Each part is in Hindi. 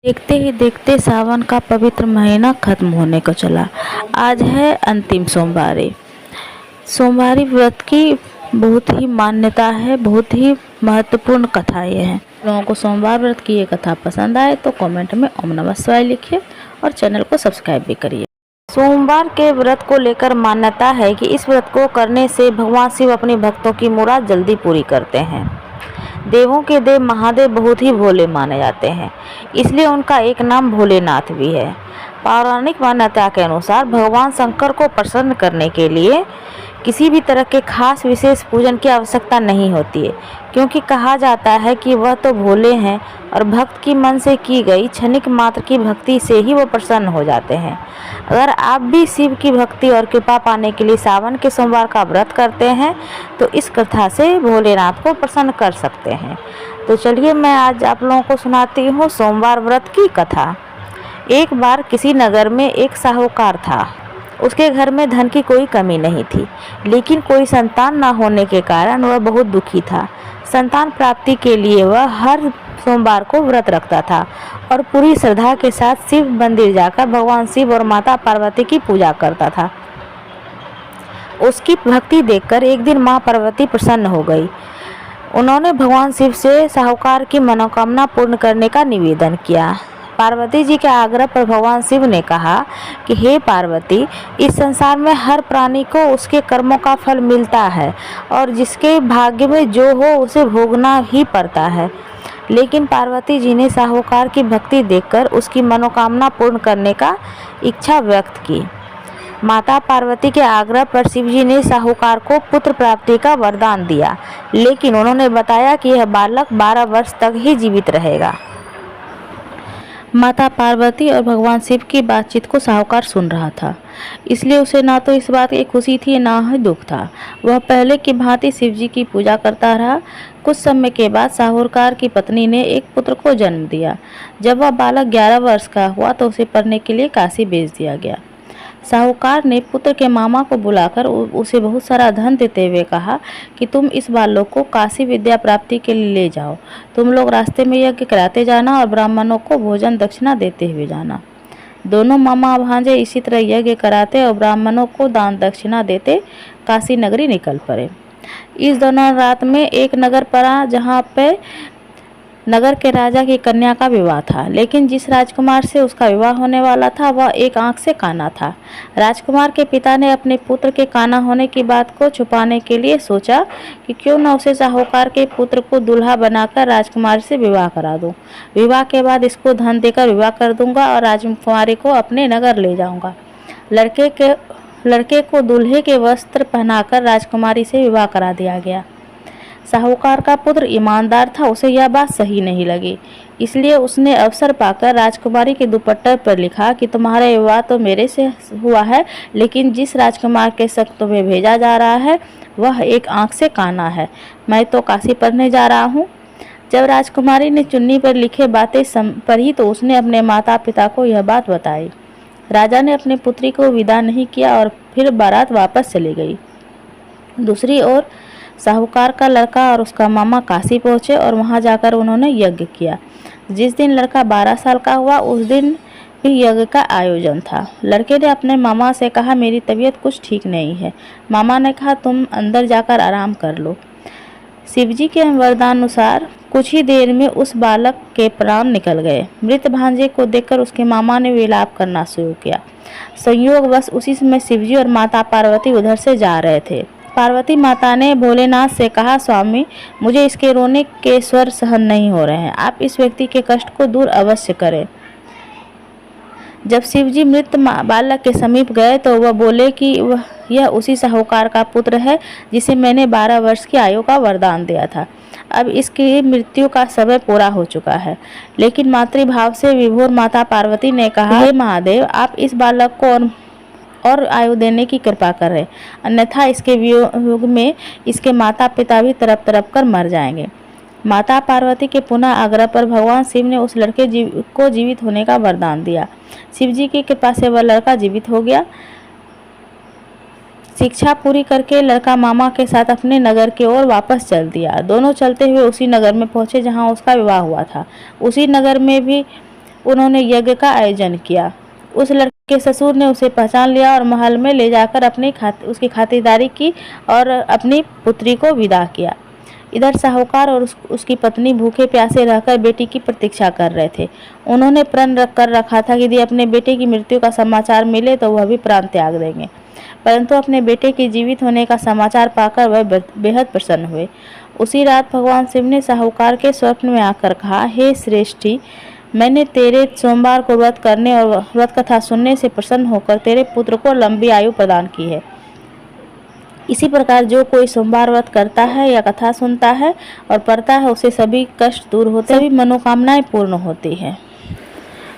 देखते ही देखते सावन का पवित्र महीना खत्म होने को चला। आज है अंतिम सोमवारी। सोमवारी व्रत की बहुत ही मान्यता है, बहुत ही महत्वपूर्ण कथा ये है। लोगों को सोमवार व्रत की ये कथा पसंद आए तो कमेंट में ओम नमः शिवाय लिखिए और चैनल को सब्सक्राइब भी करिए। सोमवार के व्रत को लेकर मान्यता है कि इस व्रत को करने से भगवान शिव अपने भक्तों की मुराद जल्दी पूरी करते हैं। देवों के देव महादेव बहुत ही भोले माने जाते हैं, इसलिए उनका एक नाम भोलेनाथ भी है। पौराणिक मान्यता के अनुसार भगवान शंकर को प्रसन्न करने के लिए किसी भी तरह के खास विशेष पूजन की आवश्यकता नहीं होती है, क्योंकि कहा जाता है कि वह तो भोले हैं और भक्त की मन से की गई क्षणिक मात्र की भक्ति से ही वो प्रसन्न हो जाते हैं। अगर आप भी शिव की भक्ति और कृपा पाने के लिए सावन के सोमवार का व्रत करते हैं तो इस कथा से भोलेनाथ को प्रसन्न कर सकते हैं। तो चलिए मैं आज आप लोगों को सुनाती हूँ सोमवार व्रत की कथा। एक बार किसी नगर में एक साहूकार था। उसके घर में धन की कोई कमी नहीं थी, लेकिन कोई संतान न होने के कारण वह बहुत दुखी था। संतान प्राप्ति के लिए वह हर सोमवार को व्रत रखता था और पूरी श्रद्धा के साथ शिव मंदिर जाकर भगवान शिव और माता पार्वती की पूजा करता था। उसकी भक्ति देखकर एक दिन मां पार्वती प्रसन्न हो गई। उन्होंने भगवान शिव से साहूकार की मनोकामना पूर्ण करने का निवेदन किया। पार्वती जी के आग्रह पर भगवान शिव ने कहा कि हे पार्वती, इस संसार में हर प्राणी को उसके कर्मों का फल मिलता है और जिसके भाग्य में जो हो उसे भोगना ही पड़ता है। लेकिन पार्वती जी ने साहूकार की भक्ति देखकर उसकी मनोकामना पूर्ण करने का इच्छा व्यक्त की। माता पार्वती के आग्रह पर शिव जी ने साहूकार को पुत्र प्राप्ति का वरदान दिया, लेकिन उन्होंने बताया कि यह बालक 12 वर्ष तक ही जीवित रहेगा। माता पार्वती और भगवान शिव की बातचीत को साहूकार सुन रहा था, इसलिए उसे ना तो इस बात की खुशी थी ना ही दुख था। वह पहले की भांति शिव जी की पूजा करता रहा। कुछ समय के बाद साहूकार की पत्नी ने एक पुत्र को जन्म दिया। जब वह बालक 11 वर्ष का हुआ तो उसे पढ़ने के लिए काशी भेज दिया गया। साहूकार ने पुत्र के मामा को बुलाकर उसे बहुत सारा धन देते हुए कहा कि तुम इस बालक को काशी विद्या प्राप्ति के लिए ले जाओ। तुम लोग रास्ते में यज्ञ कराते जाना और ब्राह्मणों को भोजन दक्षिणा देते हुए जाना। दोनों मामा भांजे इसी तरह यज्ञ कराते और ब्राह्मणों को दान दक्षिणा देते काशी नगरी निकल पड़े। इस दौरान रात में एक नगर पड़ा जहाँ पे नगर के राजा की कन्या का विवाह था, लेकिन जिस राजकुमार से उसका विवाह होने वाला था वह एक आंख से काना था। राजकुमार के पिता ने अपने पुत्र के काना होने की बात को छुपाने के लिए सोचा कि क्यों न उसे साहूकार के पुत्र को दूल्हा बनाकर राजकुमारी से विवाह करा दूं। विवाह के बाद इसको धन देकर विवाह कर दूंगा और राजकुमारी को अपने नगर ले जाऊंगा। लड़के को दूल्हे के वस्त्र पहनाकर राजकुमारी से विवाह करा दिया गया। साहूकार का पुत्र ईमानदार था, उसे यह बात सही नहीं लगी, इसलिए उसने अवसर पाकर राजकुमारी के दुपट्टे पर लिखा कि तुम्हारा विवाह तो मेरे से हुआ है, लेकिन जिस राजकुमार के संग तुम्हें भेजा जा रहा है वह एक आंख से काना है। मैं तो काशी पढ़ने जा रहा हूँ। जब राजकुमारी ने चुन्नी पर लिखे बातें पढ़ी तो उसने अपने माता पिता को यह बात बताई। राजा ने अपने पुत्री को विदा नहीं किया और फिर बारात वापस चली गई। दूसरी ओर साहूकार का लड़का और उसका मामा काशी पहुंचे और वहां जाकर उन्होंने यज्ञ किया। जिस दिन लड़का 12 साल का हुआ उस दिन भी यज्ञ का आयोजन था। लड़के ने अपने मामा से कहा, मेरी तबीयत कुछ ठीक नहीं है। मामा ने कहा, तुम अंदर जाकर आराम कर लो। शिवजी के वरदानुसार कुछ ही देर में उस बालक के प्राण निकल गए। मृत भांजे को देखकर उसके मामा ने विलाप करना शुरू किया। संयोगवश उसी समय शिवजी और माता पार्वती उधर से जा रहे थे। पार्वती माता ने भोलेनाथ से कहा, स्वामी, मुझे इसके रोने के स्वर सहन नहीं हो रहे हैं, आप इस व्यक्ति के कष्ट को दूर अवश्य करें। जब शिवजी मृत बालक के समीप गए तो वह बोले कि यह उसी साहूकार का पुत्र है जिसे मैंने 12 वर्ष की आयु का वरदान दिया था। अब इसकी मृत्यु का समय पूरा हो चुका है। लेकिन मातृभाव से विभोर माता पार्वती ने कहा, हे महादेव, आप इस बालक को और आयु देने की कृपा करें, अन्यथा इसके वियोग में इसके माता पिता भी तड़प तड़प कर मर जाएंगे। माता पार्वती के पुनः आग्रह पर भगवान शिव ने उस लड़के को जीवित होने का वरदान दिया। शिव जी की कृपा से वह लड़का जीवित हो गया। शिक्षा पूरी करके लड़का मामा के साथ अपने नगर की ओर वापस चल दिया। दोनों चलते हुए उसी नगर में पहुंचे जहां उसका विवाह हुआ था। उसी नगर में भी उन्होंने यज्ञ का आयोजन किया। उस लड़के के ससुर ने उसे पहचान लिया और महल में ले जाकर उसकी खातिरदारी की और अपनी पुत्री को विदा किया। इधर साहूकार और उसकी पत्नी भूखे प्यासे रहकर बेटी की प्रतीक्षा कर रहे थे। उन्होंने प्रण कर रखा था कि यदि अपने बेटे की मृत्यु का समाचार मिले तो वह भी प्राण त्याग देंगे, परंतु अपने बेटे के जीवित होने का समाचार पाकर वह बेहद प्रसन्न हुए। उसी रात भगवान शिव ने साहूकार के स्वप्न में आकर कहा, हे श्रेष्ठी, मैंने तेरे सोमवार को व्रत करने और व्रत कथा सुनने से प्रसन्न होकर तेरे पुत्र को लंबी आयु प्रदान की है। इसी प्रकार जो कोई सोमवार व्रत करता है या कथा सुनता है और पढ़ता है, उसे सभी कष्ट दूर होते, सभी मनोकामनाएं पूर्ण होती हैं।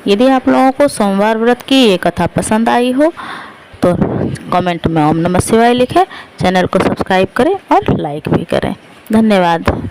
यदि आप लोगों को सोमवार व्रत की ये कथा पसंद आई हो तो कमेंट में ओम नमः शिवाय लिखें, चैनल को सब्सक्राइब करें और लाइक भी करें। धन्यवाद।